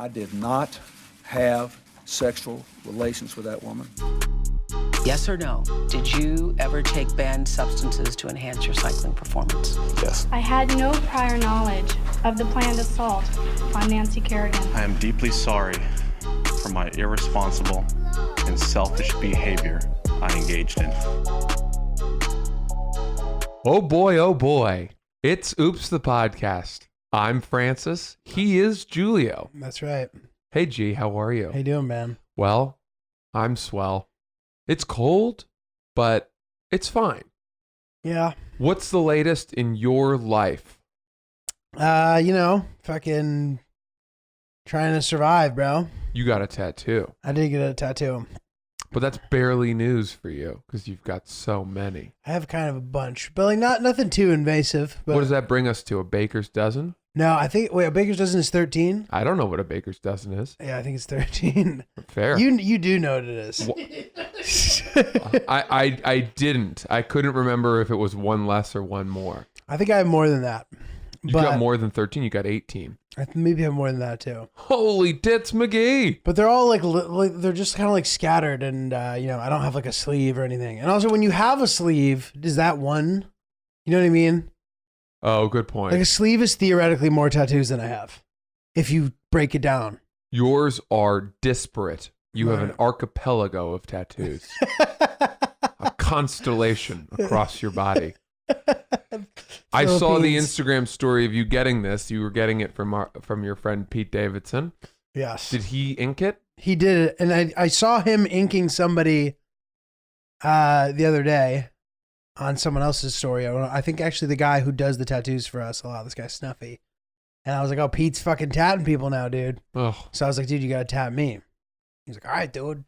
I did not have sexual relations with that woman. Yes or no? Did you ever take banned substances to enhance your cycling performance? Yes. I had no prior knowledge of the planned assault on Nancy Kerrigan. I am deeply sorry for my irresponsible and selfish behavior I engaged in. Oh boy, it's Oops the Podcast. I'm Francis. He is Giulio. That's right. Hey G, how are you? How you doing, man? Well, I'm swell. It's cold, but it's fine. Yeah. What's the latest in your life? Fucking trying to survive, bro. You got a tattoo. I did get a tattoo. But that's barely news for you because you've got so many. I have kind of a bunch, but like nothing too invasive. But What does that bring us to? A baker's dozen? No, I think a baker's dozen is 13. I don't know what a baker's dozen is. Yeah, I think it's 13. Fair. You do know what it is. I didn't. I couldn't remember if it was one less or one more. I think I have more than that. You got more than 13. You got 18. I maybe have more than that too. Holy tits, McGee! But they're all like they're just kind of like scattered, and I don't have like a sleeve or anything. And also, when you have a sleeve, is that one? You know what I mean? Oh, good point. Like a sleeve is theoretically more tattoos than I have, if you break it down. Yours are disparate. You have an archipelago of tattoos. A constellation across your body. I saw the Instagram story of you getting this. You were getting it from your friend Pete Davidson. Yes. Did he ink it? He did it. And I saw him inking somebody the other day on someone else's story. I think actually the guy who does the tattoos for us a lot, this guy Snuffy. And I was like, oh, Pete's fucking tatting people now, dude. Oh. So I was like, dude, you got to tat me. He's like, all right, dude.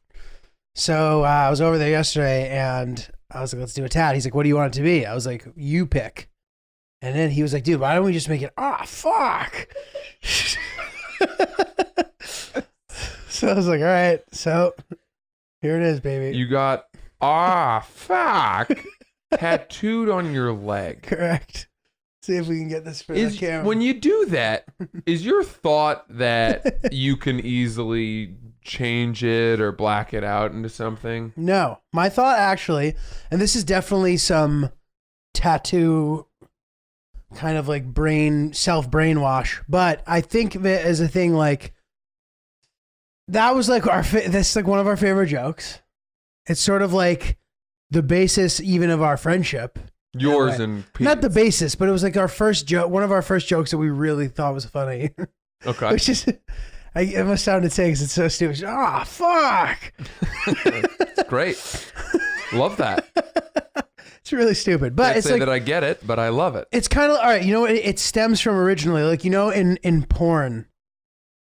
So I was over there yesterday and I was like, let's do a tat. He's like, what do you want it to be? I was like, you pick. And then he was like, dude, why don't we just make it, fuck. So I was like, all right. So here it is, baby. You got, fuck, tattooed on your leg. Correct. See if we can get this for the camera. When you do that, is your thought that you can easily change it or black it out into something? No. My thought actually, and this is definitely some tattoo kind of like self-brainwash, but I think of it as a thing like, that was like that's like one of our favorite jokes. It's sort of like the basis even of our friendship. Yours and Pete's. Not the basis, but it was like our first joke, one of our first jokes that we really thought was funny. Okay. Which is, it must sound insane because it's so stupid. Fuck. It's great. Love that. It's really stupid, but it's say like that I get it, but I love it. It's kind of all right. It stems from originally, like in porn,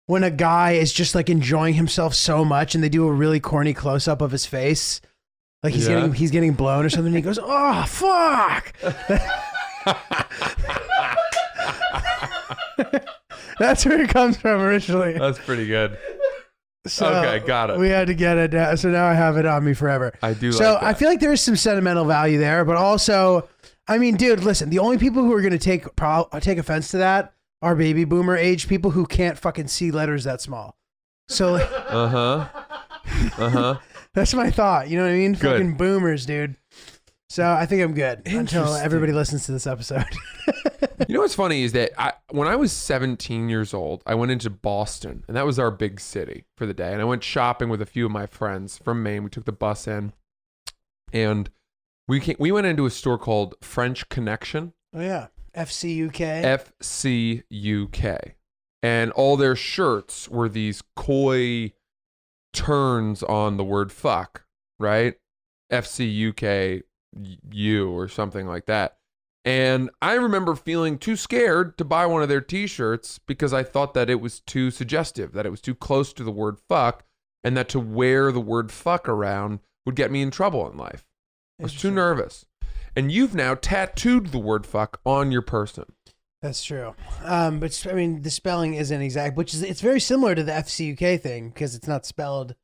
when a guy is just like enjoying himself so much, and they do a really corny close up of his face. Like he's getting blown or something. And he goes, oh, fuck. That's where it comes from originally. That's pretty good. So okay, got it. We had to get it down. So now I have it on me forever. I do so like that. I feel like there is some sentimental value there, but also, I mean, dude, listen, the only people who are going to take offense to that are baby boomer age people who can't fucking see letters that small. So like, that's my thought. You know what I mean? Good. Fucking boomers, dude. So I think I'm good until everybody listens to this episode. You know what's funny is that when I was 17 years old, I went into Boston, and that was our big city for the day. And I went shopping with a few of my friends from Maine. We took the bus in, and we went into a store called French Connection. Oh yeah, FCUK. FCUK, and all their shirts were these coy turns on the word fuck, right? FCUK you or something like that. And I remember feeling too scared to buy one of their t-shirts because I thought that it was too suggestive, that it was too close to the word fuck, and that to wear the word fuck around would get me in trouble in life. I was too nervous. And you've now tattooed the word fuck on your person. That's true. But I mean, the spelling isn't exact, which is, it's very similar to the FCUK thing because it's not spelled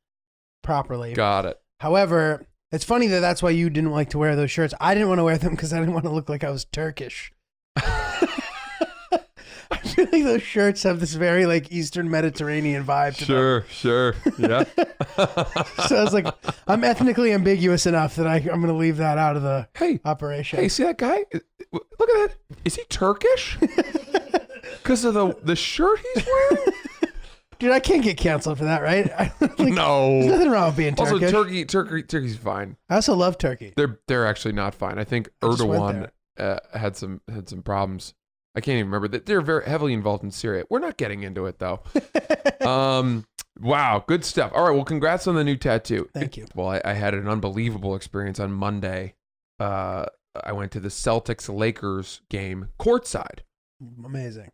properly. Got it. However, it's funny that that's why you didn't like to wear those shirts. I didn't want to wear them because I didn't want to look like I was Turkish. I feel like those shirts have this very like Eastern Mediterranean vibe to them. Sure. Yeah. So I was like, I'm ethnically ambiguous enough that I'm going to leave that out of the Hey, operation. Hey, see that guy? Look at that. Is he Turkish? Because of the shirt he's wearing? Dude, I can't get canceled for that, right? There's No. nothing wrong with being Also, Turkish. Turkey's fine. I also love turkey. They're actually not fine. I think I just went Erdogan had some problems. I can't even remember that they're very heavily involved in Syria. We're not getting into it though. Wow, good stuff. All right, well, congrats on the new tattoo. Thank you. Well, I had an unbelievable experience on Monday. I went to the Celtics Lakers game courtside. Amazing.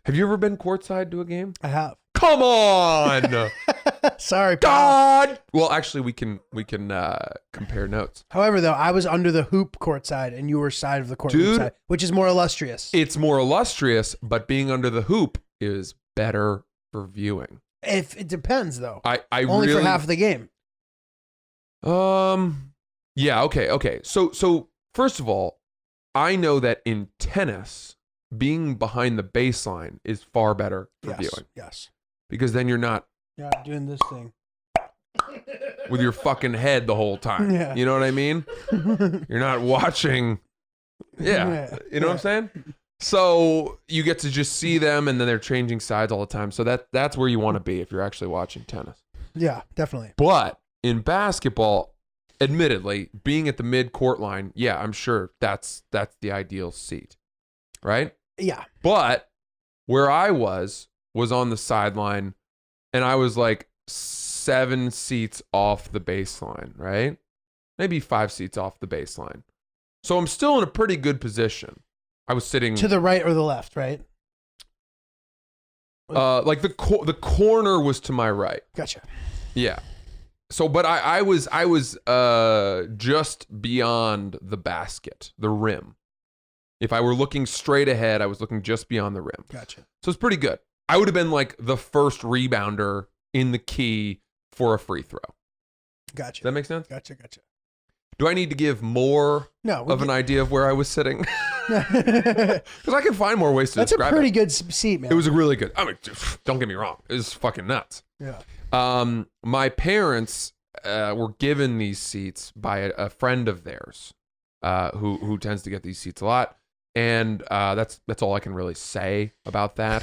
Have you ever been courtside to a game? I have. Come on. Sorry, pal. God. Well, actually, we can compare notes. However, though, I was under the hoop courtside and you were side of the court Dude. side, which is more illustrious. It's more illustrious, but being under the hoop is better for viewing. If it depends, though. I Only really, for half of the game. Yeah. Okay. So first of all, I know that in tennis, being behind the baseline is far better for viewing Yes. because then you're not Yeah, doing this thing. with your fucking head the whole time. Yeah. You know what I mean? You're not watching. Yeah. You know what I'm saying? So you get to just see them and then they're changing sides all the time. So that's where you want to be if you're actually watching tennis. Yeah, definitely. But in basketball, admittedly, being at the mid-court line, yeah, I'm sure that's the ideal seat. Right? Yeah. But where I was on the sideline and I was like 7 seats off the baseline, right? Maybe 5 seats off the baseline. So I'm still in a pretty good position. I was sitting To the right or the left, right? like the corner was to my right. Gotcha. Yeah. So but I was just beyond the basket, the rim. If I were looking straight ahead, I was looking just beyond the rim. Gotcha. So it's pretty good. I would have been like the first rebounder in the key for a free throw. Gotcha. Does that make sense? Gotcha. Do I need to give more of an idea of where I was sitting? Because I can find more ways to That's a describe pretty it. good seat, man. It was a really good. I mean, don't get me wrong. It was fucking nuts. Yeah. My parents were given these seats by a friend of theirs who tends to get these seats a lot. And that's all I can really say about that.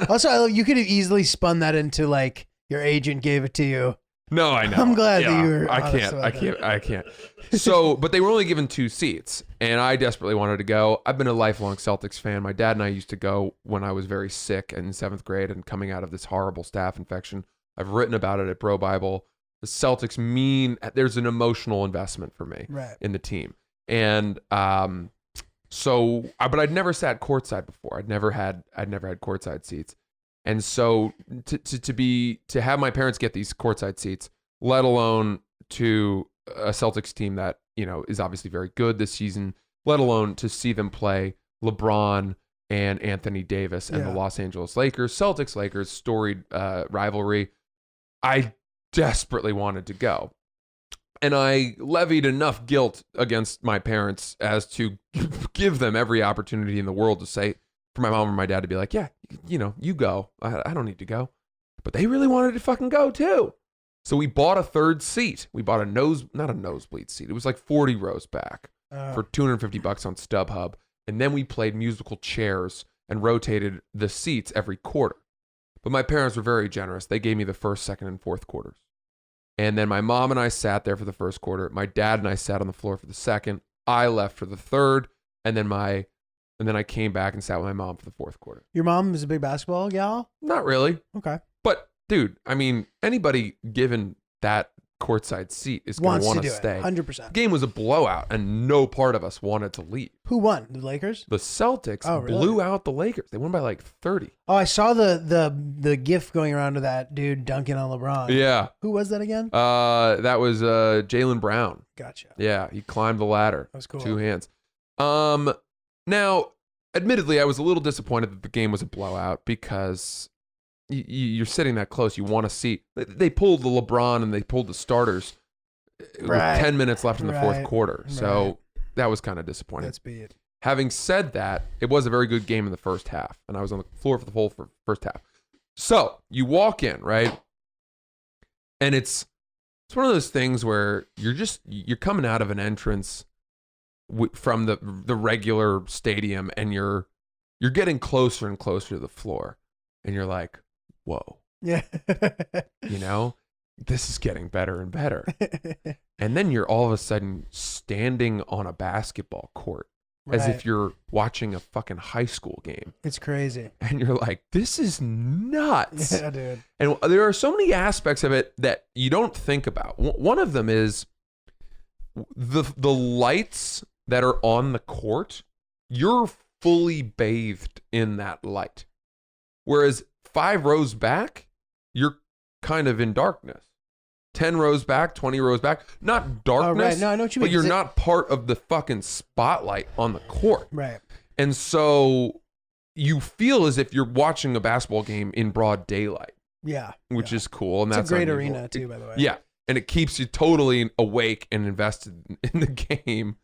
Also, you could have easily spun that into like your agent gave it to you. No, I know. I'm glad that you were. I honest about that. I can't. So, but they were only given 2 seats, and I desperately wanted to go. I've been a lifelong Celtics fan. My dad and I used to go when I was very sick in 7th grade and coming out of this horrible staph infection. I've written about it at Bro Bible. The Celtics there's an emotional investment for me in the team, and so, but I'd never sat courtside before. I'd never had courtside seats. And so to have my parents get these courtside seats, let alone to a Celtics team that, you know, is obviously very good this season, let alone to see them play LeBron and Anthony Davis and the Los Angeles Lakers, Celtics-Lakers, storied rivalry, I desperately wanted to go. And I levied enough guilt against my parents as to give them every opportunity in the world to say, for my mom or my dad to be like, yeah, you know, you go. I don't need to go. But they really wanted to fucking go too. So we bought a 3rd seat. We bought not a nosebleed seat. It was like 40 rows back for $250 on StubHub. And then we played musical chairs and rotated the seats every quarter. But my parents were very generous. They gave me the 1st, 2nd, and 4th quarters. And then my mom and I sat there for the 1st quarter. My dad and I sat on the floor for the 2nd. I left for the 3rd. And then I came back and sat with my mom for the 4th quarter. Your mom is a big basketball gal? Not really. Okay. But, dude, I mean, anybody given that courtside seat is going to want to stay. 100%. The game was a blowout, and no part of us wanted to leave. Who won? The Lakers? The Celtics blew out the Lakers. They won by like 30. Oh, I saw the gif going around of that dude dunking on LeBron. Yeah. Who was that again? That was Jaylen Brown. Gotcha. Yeah, he climbed the ladder. That was cool. 2 hands. Now, admittedly, I was a little disappointed that the game was a blowout because you're sitting that close. You want to see. They pulled the LeBron and they pulled the starters with 10 minutes left in the 4th quarter. So that was kind of disappointing. That's bad. Having said that, it was a very good game in the first half, and I was on the floor for the whole first half. So you walk in, right? And it's one of those things where you're coming out of an entrance from the regular stadium, and you're getting closer and closer to the floor, and you're like, whoa, Yeah. you know, this is getting better and better. And then you're all of a sudden standing on a basketball court as if you're watching a fucking high school game. It's crazy. And you're like, this is nuts. Yeah, dude. And there are so many aspects of it that you don't think about. One of them is the lights that are on the court. You're fully bathed in that light. Whereas 5 rows back, you're kind of in darkness. 10 rows back, 20 rows back, not darkness, Oh, right. No, I know what you mean. but you're not part of the fucking spotlight on the court. Right. And so you feel as if you're watching a basketball game in broad daylight, Yeah. which is cool. And It's that's a great unusual. arena too, by the way. Yeah. And it keeps you totally awake and invested in the game.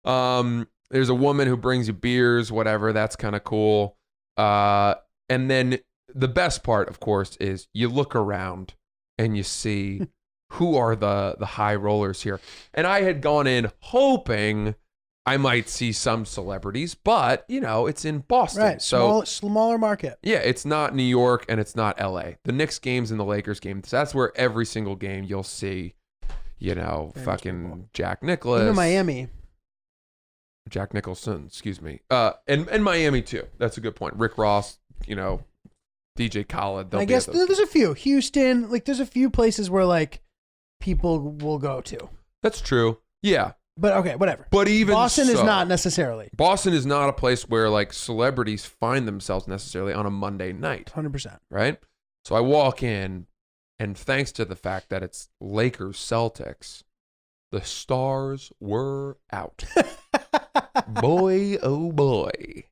There's a woman who brings you beers, whatever. That's kind of cool. And then the best part, of course, is you look around and you see who are the high rollers here. And I had gone in hoping I might see some celebrities, but, you know, it's in Boston. Right. So, Smaller market. yeah, it's not New York and it's not LA. The Knicks games and the Lakers games, that's where every single game you'll see, you know, Famous fucking people. Jack Nicklaus. Even Miami. Jack Nicholson, excuse me. And Miami too. That's a good point. Rick Ross, you know, DJ Khaled. I guess there's a few. Houston, like there's a few places where like people will go to. That's true. Yeah. But okay, whatever. But even Boston is so, not necessarily. Boston is not a place where like celebrities find themselves necessarily on a Monday night, 100%. right? So I walk in, and thanks to the fact that it's Lakers Celtics, the stars were out. Boy, oh boy.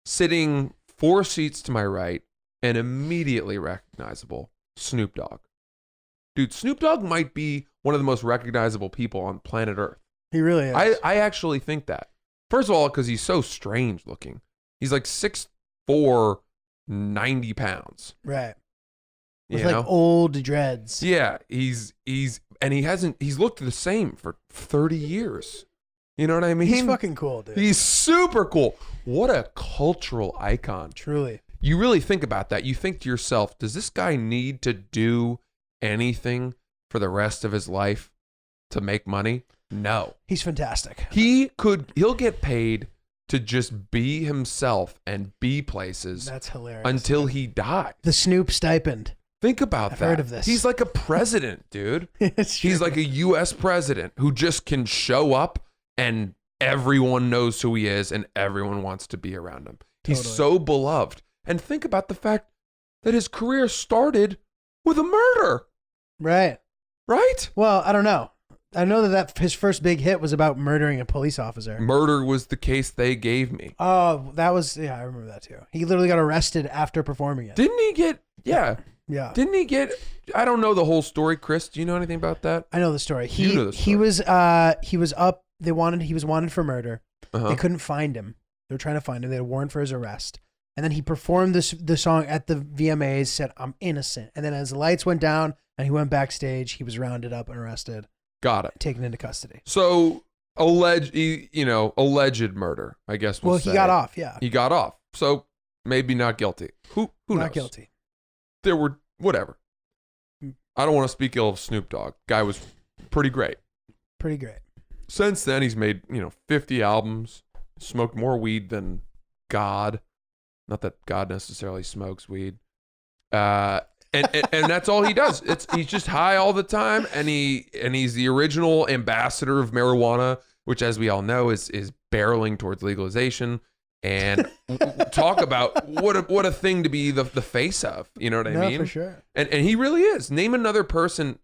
Sitting 4 seats to my right and immediately recognizable, Snoop Dogg. Dude, Snoop Dogg might be one of the most recognizable people on planet Earth. He really is. I actually think that. First of all, because he's so strange looking. He's like 6'4", 90 pounds. Right. You With like know? old dreads. Yeah, he's looked the same for 30 years. You know what I mean? He's fucking cool, dude. He's super cool. What a cultural icon. Truly. You really think about that. You think to yourself, does this guy need to do anything for the rest of his life to make money? No. He's fantastic. He'll get paid to just be himself and be places That's hilarious. until he dies. The Snoop stipend. Think about I've that. heard of this. He's like a president, dude. It's He's true. like a U.S. president who just can show up and everyone knows who he is and everyone wants to be around him. He's Totally. so beloved. And think about the fact that his career started with a murder, Right. right? Well, I don't know. I know that his first big hit was about murdering a police officer. Murder was the case they gave me. Oh, that was, yeah, I remember that too. He literally got arrested after performing it. Didn't he get, yeah. Yeah. Didn't he get, I don't know the whole story, Chris. Do you know anything about that? I know the story. You know the He was up, he was wanted for murder. Uh-huh. They couldn't find him. They were trying to find him. They had a warrant for his arrest. And then he performed the song at the VMAs, said, "I'm innocent." And then as the lights went down and he went backstage, he was rounded up and arrested, Got it. taken into custody. So alleged murder, I guess we'll say. He got off, yeah. He got off. So maybe not guilty. Who knows? Not guilty. There were, whatever. I don't want to speak ill of Snoop Dogg. Guy was pretty great. Pretty great. Since then, he's made, 50 albums, smoked more weed than God. Not that God necessarily smokes weed. And that's all he does. He's just high all the time, and he's the original ambassador of marijuana, which, as we all know, is barreling towards legalization. And talk about what a thing to be the face of. You know what I mean? No, for sure. And he really is. Name another person,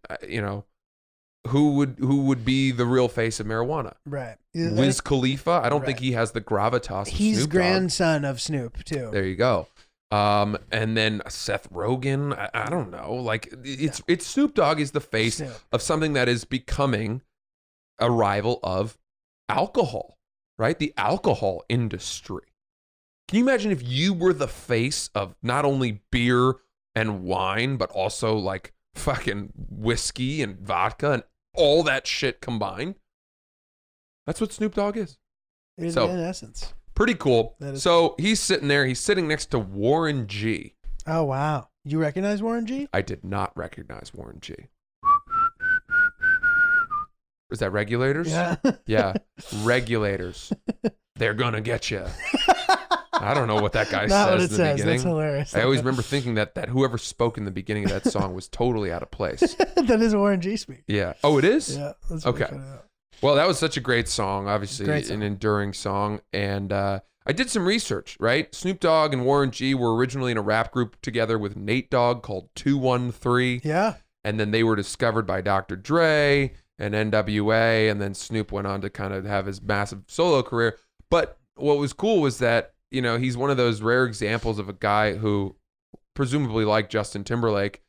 who would be the real face of marijuana. Right. Wiz Khalifa. I don't think Right. he has the gravitas of He's Snoop Dogg. grandson of Snoop, too. There you go. And then Seth Rogen. I don't know. Like it's Snoop Dogg is the face Snoop. of something that is becoming a rival of alcohol. right? The alcohol industry. Can you imagine if you were the face of not only beer and wine, but also like fucking whiskey and vodka and all that shit combined? That's what Snoop Dogg is. In So- essence. Pretty cool. That is So he's sitting there. He's sitting next to Warren G. Oh, wow. You recognize Warren G? I did not recognize Warren G. Is that regulators? Yeah. Yeah. Regulators. They're gonna get you. I don't know what that guy Not what says it in the says. beginning. That's hilarious. I always remember thinking that whoever spoke in the beginning of that song was totally out of place. That is Warren G speak. Yeah. Oh, it is? Yeah. That's Okay. pretty funny. Well, that was such a great song, obviously Great song. an enduring song. And I did some research, right? Snoop Dogg and Warren G were originally in a rap group together with Nate Dogg called 213. Yeah. And then they were discovered by Dr. Dre and NWA. And then Snoop went on to kind of have his massive solo career. But what was cool was that, you know, he's one of those rare examples of a guy who, presumably like Justin Timberlake,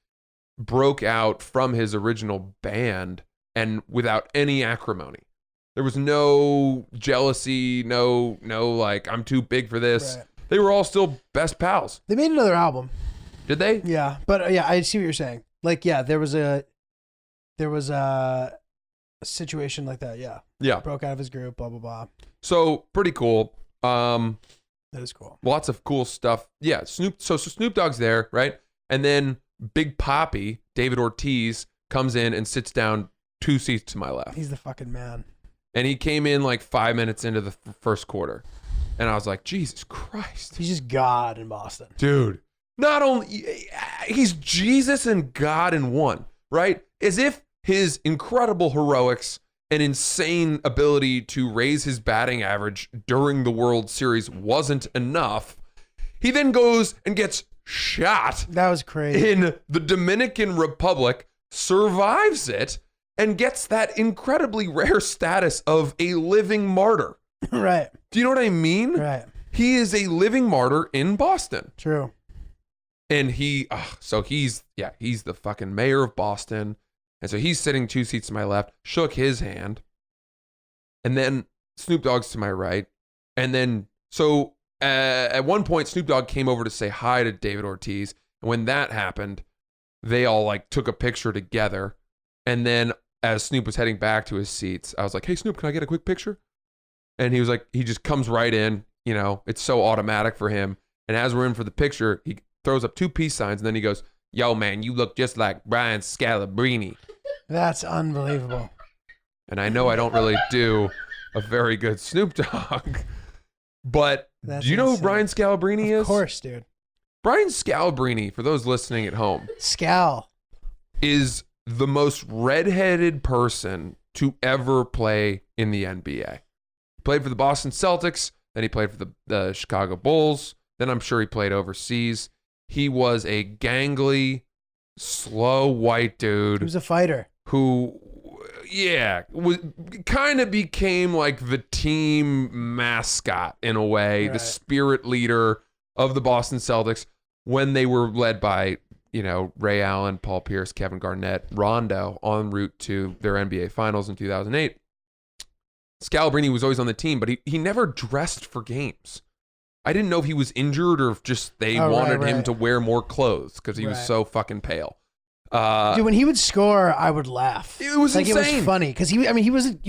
broke out from his original band and without any acrimony. There was no jealousy, no like, I'm too big for this. Right. They were all still best pals. They made another album. Did they? Yeah. But yeah, I see what you're saying. Like, yeah, there was a situation like that. Yeah. Yeah. Broke out of his group, blah, blah, blah. So pretty cool. That is cool. Lots of cool stuff. Yeah, So Snoop Dogg's there, right? And then Big Papi, David Ortiz, comes in and sits down 2 seats to my left. He's the fucking man. And he came in like 5 minutes into the first quarter. And I was like, Jesus Christ. He's just God in Boston. Dude, not only, he's Jesus and God in one, right? As if his incredible heroics and insane ability to raise his batting average during the World Series wasn't enough. He then goes and gets shot That was crazy. in the Dominican Republic, survives it, and gets that incredibly rare status of a living martyr. Right. Do you know what I mean? Right. He is a living martyr in Boston. True. And he's the fucking mayor of Boston. And so he's sitting 2 seats to my left, shook his hand. And then Snoop Dogg's to my right. And then, so at one point, Snoop Dogg came over to say hi to David Ortiz. And when that happened, they all like took a picture together. And then as Snoop was heading back to his seats, I was like, hey, Snoop, can I get a quick picture? And he was like, he just comes right in. You know, it's so automatic for him. And as we're in for the picture, he throws up 2 peace signs. And then he goes, yo, man, you look just like Brian Scalabrine. That's unbelievable. And I know I don't really do a very good Snoop Dogg, but That's do you know who insane. Brian Scalabrine is? Of course, dude. Brian Scalabrine, for those listening at home, Scal. is the most redheaded person to ever play in the NBA. He played for the Boston Celtics, then he played for the Chicago Bulls, then I'm sure he played overseas. He was a gangly, slow white dude He was a fighter. who, kind of became like the team mascot in a way, the Right. spirit leader of the Boston Celtics when they were led by, you know, Ray Allen, Paul Pierce, Kevin Garnett, Rondo en route to their NBA Finals in 2008. Scalabrine was always on the team, but he never dressed for games. I didn't know if he was injured or if just they Oh, wanted him right. to wear more clothes because he was Right. so fucking pale. Dude, when he would score, I would laugh. It was like insane. it was funny because he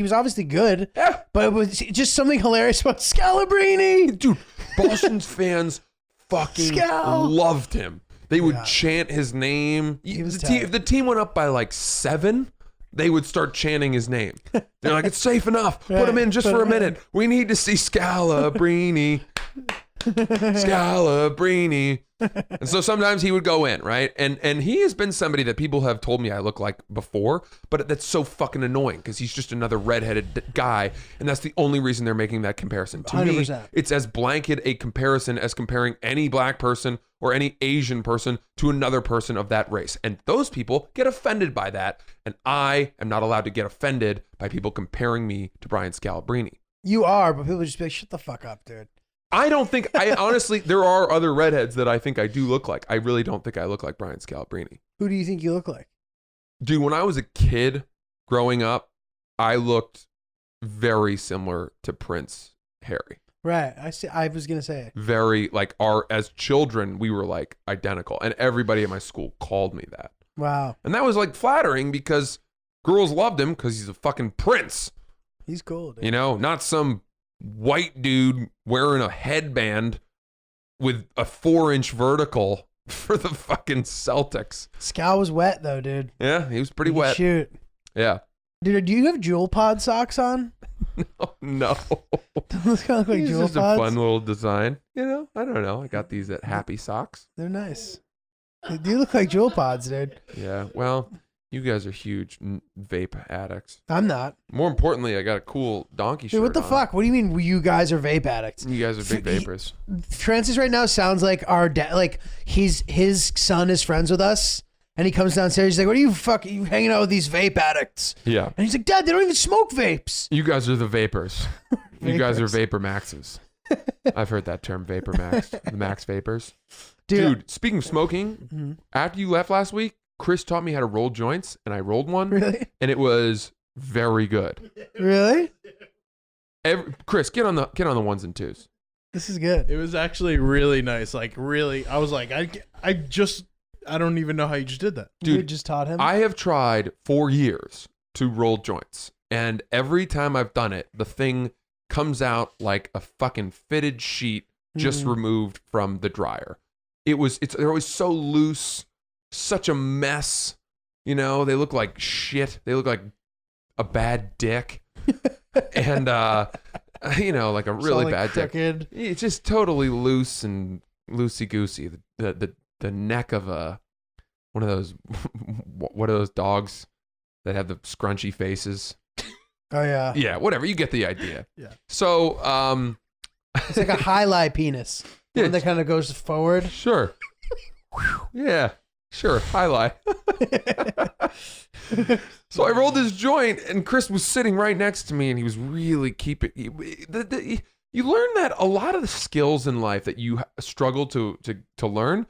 was obviously good, Yeah. but it was just something hilarious about Scalabrine. Dude, Boston's fans fucking Scal. loved him. They would Yeah. chant his name. He was If the team went up by like 7, they would start chanting his name. They're like, it's safe enough. Put him Right. in just Put for a him in. minute. We need to see Scalabrine. Scalabrine. And so sometimes he would go in, right? And he has been somebody that people have told me I look like before, but that's so fucking annoying because he's just another redheaded guy, and that's the only reason they're making that comparison. To me, 100%. it's as blanket a comparison as comparing any black person or any Asian person to another person of that race. And those people get offended by that, and I am not allowed to get offended by people comparing me to Brian Scalabrine. You are, but people just be like, "Shut the fuck up, dude." I don't think, I honestly, there are other redheads that I think I do look like. I really don't think I look like Brian Scalabrine. Who do you think you look like? Dude, when I was a kid growing up, I looked very similar to Prince Harry. Right. I was gonna say it. Very like as children, we were like identical, and everybody at my school called me that. Wow. And that was like flattering because girls loved him because he's a fucking prince. He's cool, dude. You know, not some white dude wearing a headband with a 4-inch vertical for the fucking Celtics. Scal was wet though, dude. Yeah, he was pretty He could wet. Shoot. Yeah. Dude, do you have Jewel Pod socks on? No. Those kind of look like It's Jewel just a Pods. fun little design. You know, I don't know. I got these at Happy Socks. They're nice. They do look like Jewel Pods, dude. Yeah. Well, you guys are huge vape addicts. I'm not. More importantly, I got a cool donkey shirt Dude, what the on. fuck? What do you mean you guys are vape addicts? You guys are big vapors. Francis right now sounds like our dad. Like his son is friends with us, and he comes downstairs. He's like, "What are you hanging out with these vape addicts?" Yeah. And he's like, "Dad, they don't even smoke vapes." You guys are the vapors. You guys are Vapors. vapor maxes. I've heard that term, vapor max. The max vapors. Dude. Dude, speaking of smoking, Mhm. after you left last week, Chris taught me how to roll joints, and I rolled one, Really? and it was very good. Really? Chris, get on the ones and twos. This is good. It was actually really nice. Like really, I was like, I don't even know how you just did that. You Dude, just taught him. I have tried for years to roll joints, and every time I've done it, the thing comes out like a fucking fitted sheet just removed from the dryer. They're always so loose, such a mess. You know, they look like shit. They look like a bad dick. And you know, like a really Solid bad dick. crooked. It's just totally loose and loosey goosey. The neck of one of those what are those dogs that have the scrunchy faces? Oh yeah. Yeah, whatever. You get the idea. Yeah. So It's like a highlight penis. Yeah, One that kind of goes forward. sure. Yeah, sure. Highlight. So I rolled this joint, and Chris was sitting right next to me, and he was really keeping. You learn that a lot of the skills in life that you struggle to learn,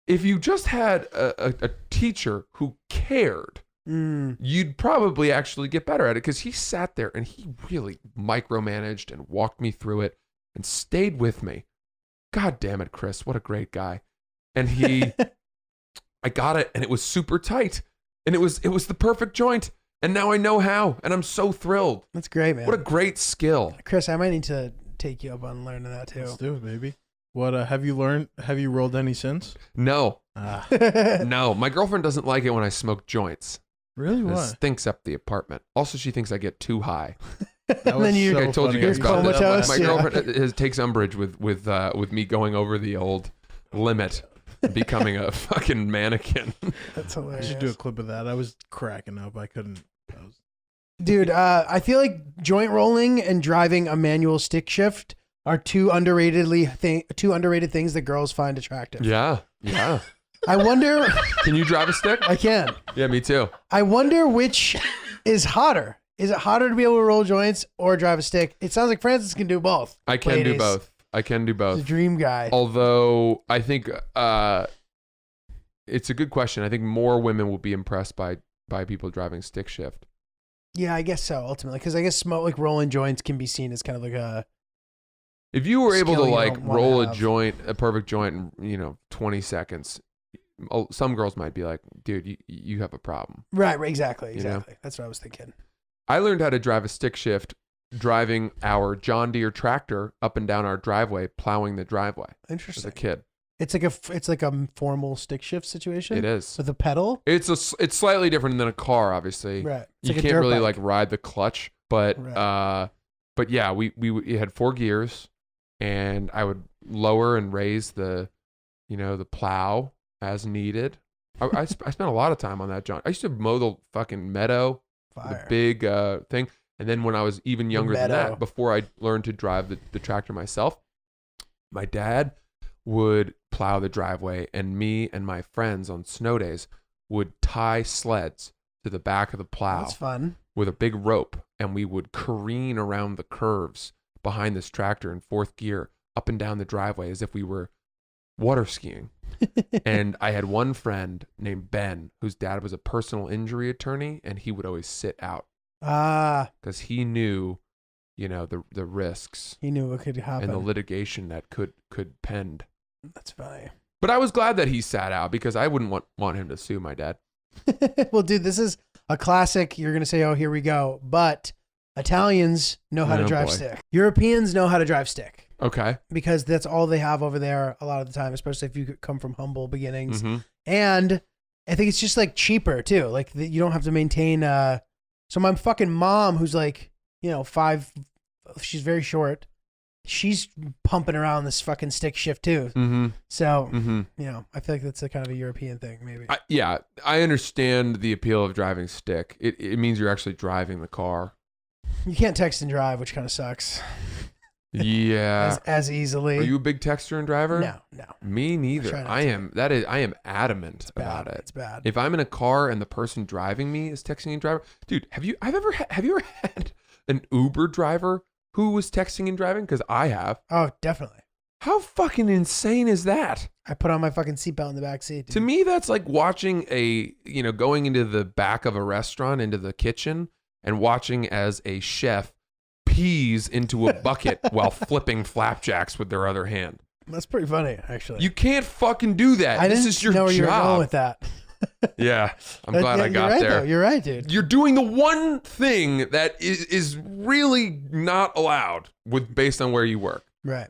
if you just had a teacher who cared, you'd probably actually get better at it. Because he sat there and he really micromanaged and walked me through it and stayed with me. God damn it, Chris! What a great guy. And I got it, and it was super tight. And it was the perfect joint. And now I know how, and I'm so thrilled. That's great, man. What a great skill. Chris, I might need to take you up on learning that too. Let's do it, baby. What have you learned? Have you rolled any since? No, Ah, no. My girlfriend doesn't like it when I smoke joints. really? It What? stinks up the apartment. Also, she thinks I get too high. That And then you- I told you funny. guys about this. comatose? My Yeah. girlfriend takes umbrage with me going over the old limit, and becoming a fucking mannequin. That's I hilarious. should do a clip of that. I was cracking up. I couldn't. Dude, I feel like joint rolling and driving a manual stick shift are two underrated things that girls find attractive. Yeah, yeah. I wonder. Can you drive a stick? I can. Yeah, me too. I wonder which is hotter. Is it hotter to be able to roll joints or drive a stick? It sounds like Francis can do both. I can do Ladies. both. I can do He's a both. dream guy. Although I think it's a good question. I think more women will be impressed by people driving stick shift. Yeah, I guess so. Ultimately, because I guess like rolling joints can be seen as kind of like a. If you were able to Skill you like don't wanna roll have. a perfect joint in 20 seconds, some girls might be like, dude, you have a problem. Right. Exactly. You know? Exactly. That's what I was thinking. I learned how to drive a stick shift driving our John Deere tractor up and down our driveway, plowing the driveway as Interesting. a kid. It's like a formal stick shift situation. It is. With a pedal. It's slightly different than a car, obviously. Right. It's You like a can't dirt really bike. like ride the clutch, but Right. but yeah, we it had 4 gears, and I would lower and raise the plow as needed. I spent a lot of time on that, John. I used to mow the fucking meadow, the Fire. big thing, and then when I was even younger than meadow. that, before I learned to drive the tractor myself, my dad would plow the driveway, and me and my friends on snow days would tie sleds to the back of the plow That's fun. with a big rope, and we would careen around the curves behind this tractor in 4th gear up and down the driveway as if we were water skiing. And I had one friend named Ben whose dad was a personal injury attorney, and he would always sit out Ah, because he knew the risks He knew what could happen. and the litigation that could pend. That's funny. But I was glad that he sat out because I wouldn't want him to sue my dad. Well, dude, this is a classic. You're gonna say, "Oh, here we go," but Italians know how to Oh, drive boy. stick. Europeans know how to drive stick Okay. because that's all they have over there a lot of the time, especially if you come from humble beginnings. Mm-hmm. And I think it's just like cheaper too. Like you don't have to maintain. So my fucking mom, who's like 5, she's very short. She's pumping around this fucking stick shift too. Mm-hmm. So Mm-hmm. I feel like that's a kind of a European thing, maybe. I understand the appeal of driving stick. It means you're actually driving the car. You can't text and drive, which kind of sucks. Yeah. as easily. Are you a big texter and driver? No. Me neither. try not I to. am. I am adamant about it. It's bad. If I'm in a car and the person driving me is texting and driver, dude, have you ever had an Uber driver who was texting and driving? Because I have. Oh, definitely. How fucking insane is that? I put on my fucking seatbelt in the back seat. Dude. To me, that's like watching going into the back of a restaurant, into the kitchen, and watching as a chef pees into a bucket while flipping flapjacks with their other hand. That's pretty funny, actually. You can't fucking do that. I This didn't is your know where job. you were going with that. Yeah, I'm glad I got you're right, there. Though. You're right, dude. You're doing the one thing that is really not allowed based on where you work. Right.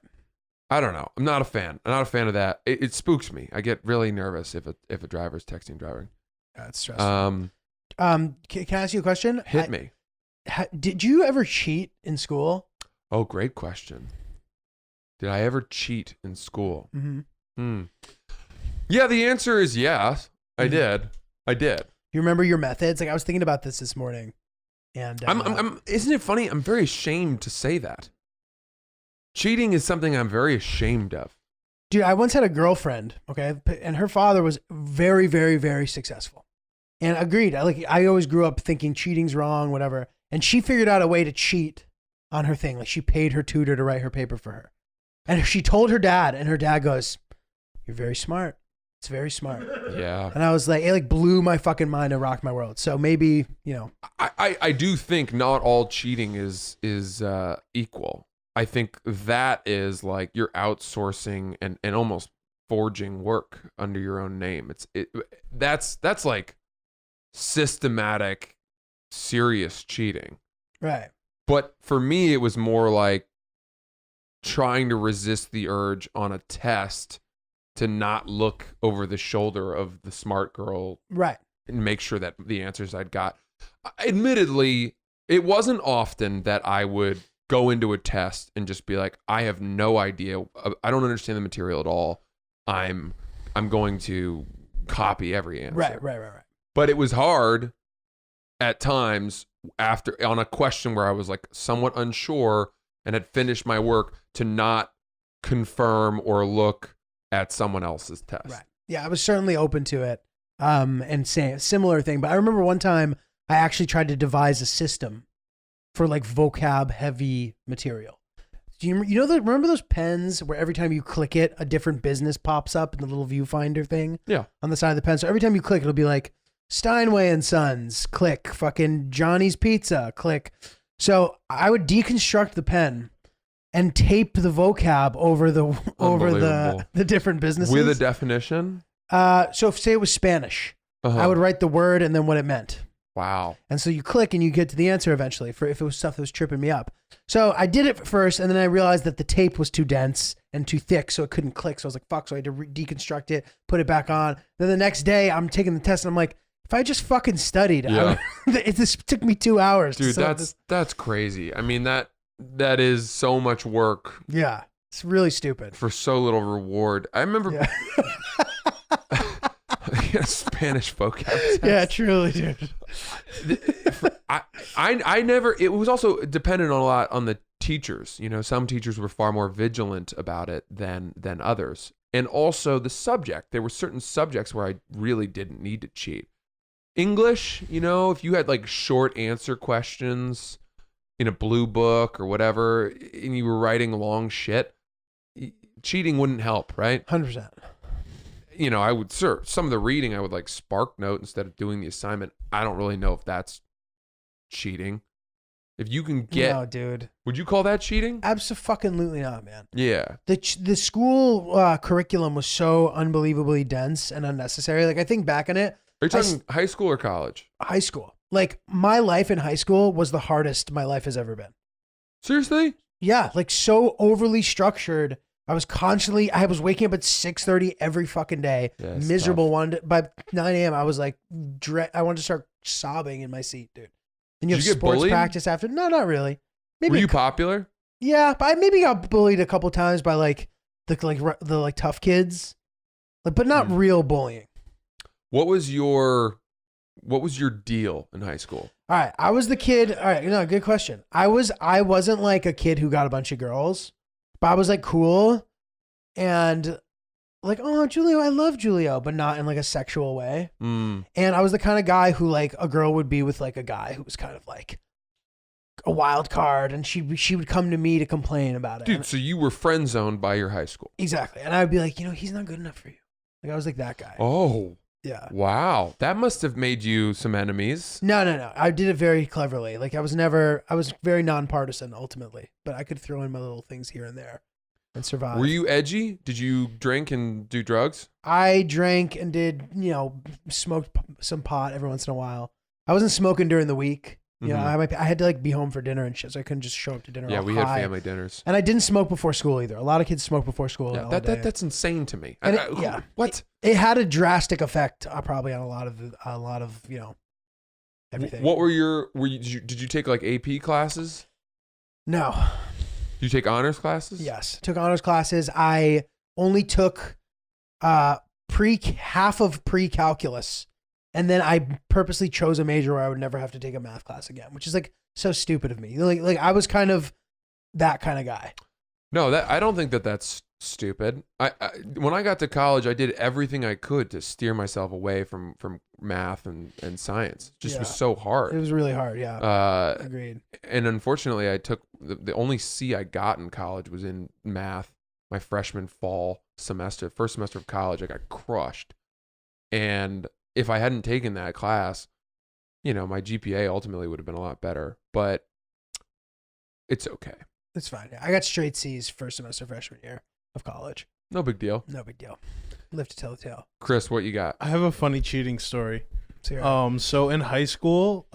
I don't know. I'm not a fan. I'm not a fan of that. It spooks me. I get really nervous if a driver's texting and driving. That's stressful. Um, Can I ask you a question? hit me. Did you ever cheat in school? Oh, great question. Did I ever cheat in school? Mm-hmm. Yeah, the answer is yes. I Mhm. did. I did. You remember your methods? Like I was thinking about this morning, and I'm. Isn't it funny? I'm very ashamed to say that. Cheating is something I'm very ashamed of. dude, I once had a girlfriend, okay, and her father was very, very, very successful, and agreed. I always grew up thinking cheating's wrong, whatever, and she figured out a way to cheat on her thing. Like she paid her tutor to write her paper for her, and she told her dad, and her dad goes, "You're very smart. It's very smart." Yeah. And I was like, it like blew my fucking mind and rocked my world. So maybe, I do think not all cheating is equal. I think that is like you're outsourcing and almost forging work under your own name. That's like systematic, serious cheating. right. But for me, it was more like trying to resist the urge on a test to not look over the shoulder of the smart girl Right. and make sure that the answers I'd got. Admittedly, it wasn't often that I would go into a test and just be like, I have no idea. I don't understand the material at all. I'm going to copy every answer. Right. But it was hard at times after on a question where I was like somewhat unsure and had finished my work to not confirm or look at someone else's test. Right. Yeah, I was certainly open to it. And say a similar thing. But I remember one time I actually tried to devise a system for like vocab heavy material. Do you remember those pens where every time you click it, a different business pops up in the little viewfinder thing? Yeah. On the side of the pen. So every time you click, it'll be like Steinway and Sons, click. Fucking Johnny's Pizza, click. So I would deconstruct the pen and tape the vocab over the different businesses With a definition? So if say it was Spanish, Uh-huh. I would write the word and then what it meant. Wow. And so you click and you get to the answer eventually for if it was stuff that was tripping me up. So I did it first and then I realized that the tape was too dense and too thick so it couldn't click. So I was like, fuck. So I had to deconstruct it, put it back on. Then the next day I'm taking the test and I'm like, if I just fucking studied, Yeah. this took me 2 hours. Dude, to that's crazy. I mean, that is so much work yeah, it's really stupid. for so little reward. I remember Yeah. Spanish vocab test. Yeah, truly, dude. I never, it was also dependent on a lot on the teachers. You know, some teachers were far more vigilant about it than others. And also the subject. There were certain subjects where I really didn't need to cheat. English, you know, if you had like short answer questions in a blue book or whatever, and you were writing long shit, cheating wouldn't help, right? 100%. You know, I would, some of the reading, I would like spark note instead of doing the assignment. I don't really know if that's cheating. If you can get, No, dude. would you call that cheating? Absolutely not, man. Yeah. The school curriculum was so unbelievably dense and unnecessary. Like I think back on it, Are you talking high school or college? high school. Like my life in high school was the hardest my life has ever been. Seriously? Yeah, like so overly structured. I was waking up at 6:30 every fucking day. Yeah, it's miserable one. By 9 a.m. I was like, I wanted to start sobbing in my seat, dude. And you Did have you get sports bullied? practice after. No, not really. Maybe Were you popular? yeah, but I maybe got bullied a couple times by like the tough kids, but not real bullying. What was your deal in high school? All right, I was the kid. All right, good question. I wasn't like a kid who got a bunch of girls, but I was like cool and like, oh, Giulio, I love Giulio, but not in like a sexual way. Mm. And I was the kind of guy who like a girl would be with like a guy who was kind of like a wild card, and she would come to me to complain about it. Dude, so you were friend zoned by your high school. Exactly. And I'd be like, he's not good enough for you. Like I was like that guy. Oh. Yeah. Wow. That must have made you some enemies. No. I did it very cleverly. Like I was very nonpartisan ultimately, but I could throw in my little things here and there and survive. Were you edgy? Did you drink and do drugs? I drank and did, smoked some pot every once in a while. I wasn't smoking during the week. I had to like be home for dinner and shit, so I couldn't just show up to dinner. Yeah, all we had high. family dinners. And I didn't smoke before school either. A lot of kids smoke before school. Yeah, all day. that's insane to me. And What? It had a drastic effect, probably on a lot of everything. What did you take like AP classes? No. Did you take honors classes? Yes, took honors classes. I only took half of pre-calculus, and then I purposely chose a major where I would never have to take a math class again, which is like so stupid of me. Like I was kind of that kind of guy. No, I don't think that's stupid. I when I got to college, I did everything I could to steer myself away from math and science. It just was so hard. It was really hard. Yeah. Agreed. And unfortunately, I took the only C I got in college was in math. My freshman fall semester, first semester of college, I got crushed. And if I hadn't taken that class, my GPA ultimately would have been a lot better. But it's okay. It's fine. I got straight C's first semester freshman year of college. No big deal. No big deal. Live to tell the tale. Chris, what you got? I have a funny cheating story. So So in high school,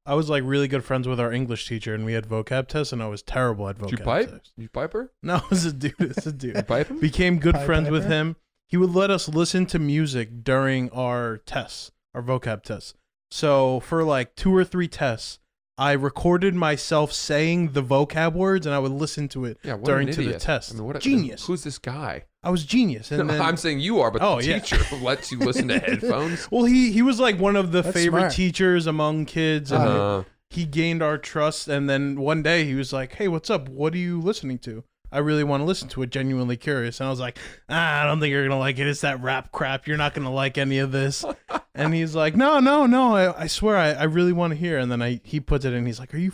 I was like really good friends with our English teacher, and we had vocab tests, and I was terrible at vocab Did you pipe? tests. You piper? No, it's a dude. It's a dude. You pipe him? Became good Pipe friends with piper? him. He would let us listen to music during our tests, our vocab tests. So for like 2 or 3 tests, I recorded myself saying the vocab words, and I would listen to it Yeah, what during an to the idiot. test. I mean, what Genius. Who's this guy? I was genius. And then, I'm saying you are, but Oh, the yeah. teacher lets you listen to headphones. well, he was like one of the That's favorite smart. teachers among kids, and Uh, he gained our trust. And then one day he was like, "Hey, what's up? What are you listening to? I really want to listen to it. Genuinely curious." And I was like, "I don't think you're gonna like it. It's that rap crap. You're not gonna like any of this." And he's like, "No. I swear, I really want to hear." And then he puts it in. He's like, "Are you?"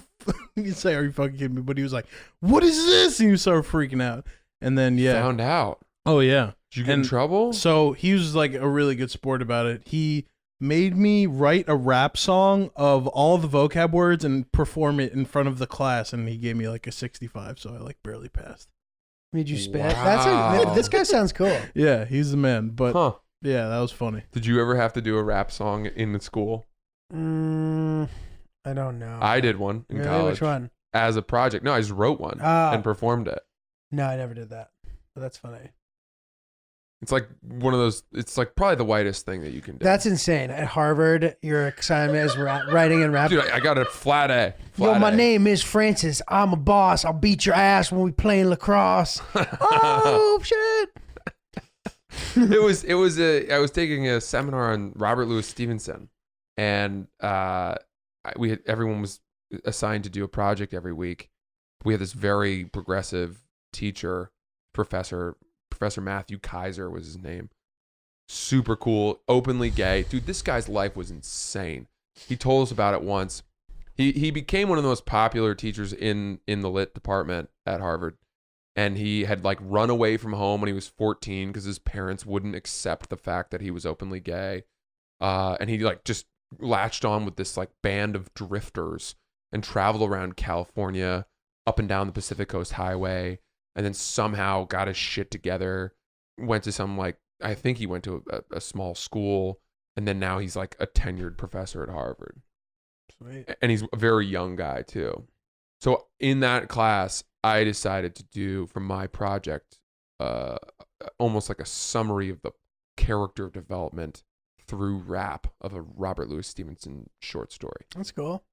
You say, "Are you fucking kidding me?" But he was like, "What is this?" And he started freaking out. And then found out. oh yeah. Did you get in And trouble? So he was like a really good sport about it. He made me write a rap song of all the vocab words and perform it in front of the class, and he gave me like a 65, so I like barely passed. made you spit. Wow. This guy sounds cool. Yeah, he's the man. But Huh. yeah, that was funny. Did you ever have to do a rap song in the school? I don't know. I did one in Really? college. Which one? As a project. No, I just wrote one Ah. and performed it. No, I never did that. But that's funny. It's like one of those, it's like probably the whitest thing that you can do. That's insane. At Harvard, your assignment is writing and rap. Dude, I got a flat A. Yo, Flat my A. name is Francis. I'm a boss. I'll beat your ass when we playing lacrosse. Oh shit! I was taking a seminar on Robert Louis Stevenson, and everyone was assigned to do a project every week. We had this very progressive teacher, Professor Matthew Kaiser was his name. Super cool, openly gay. Dude, this guy's life was insane. He told us about it once. He became one of the most popular teachers in the lit department at Harvard. And he had like run away from home when he was 14 because his parents wouldn't accept the fact that he was openly gay. And he like just latched on with this like band of drifters and traveled around California, up and down the Pacific Coast Highway, and then somehow got his shit together. Went to some I think he went to a small school, and then now he's like a tenured professor at Harvard. Sweet. And he's a very young guy too. So in that class, I decided to do for my project almost like a summary of the character development through rap of a Robert Louis Stevenson short story. That's cool.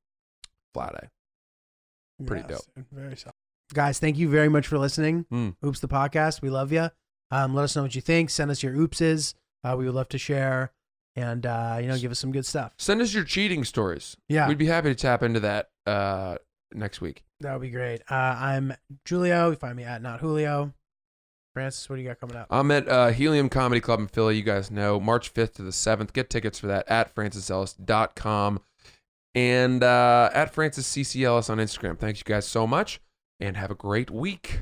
Flat A. Pretty dope. Dude, very solid. Guys, thank you very much for listening. Mm. Oops, the podcast. We love you. Let us know what you think. Send us your oopses. We would love to share and, give us some good stuff. Send us your cheating stories. Yeah. We'd be happy to tap into that next week. That would be great. I'm Giulio. You find me at Not Julio. Francis, what do you got coming up? I'm at Helium Comedy Club in Philly. You guys know. March 5th to the 7th. Get tickets for that at francisellis.com and at FrancisCCLS on Instagram. Thanks you guys so much and have a great week.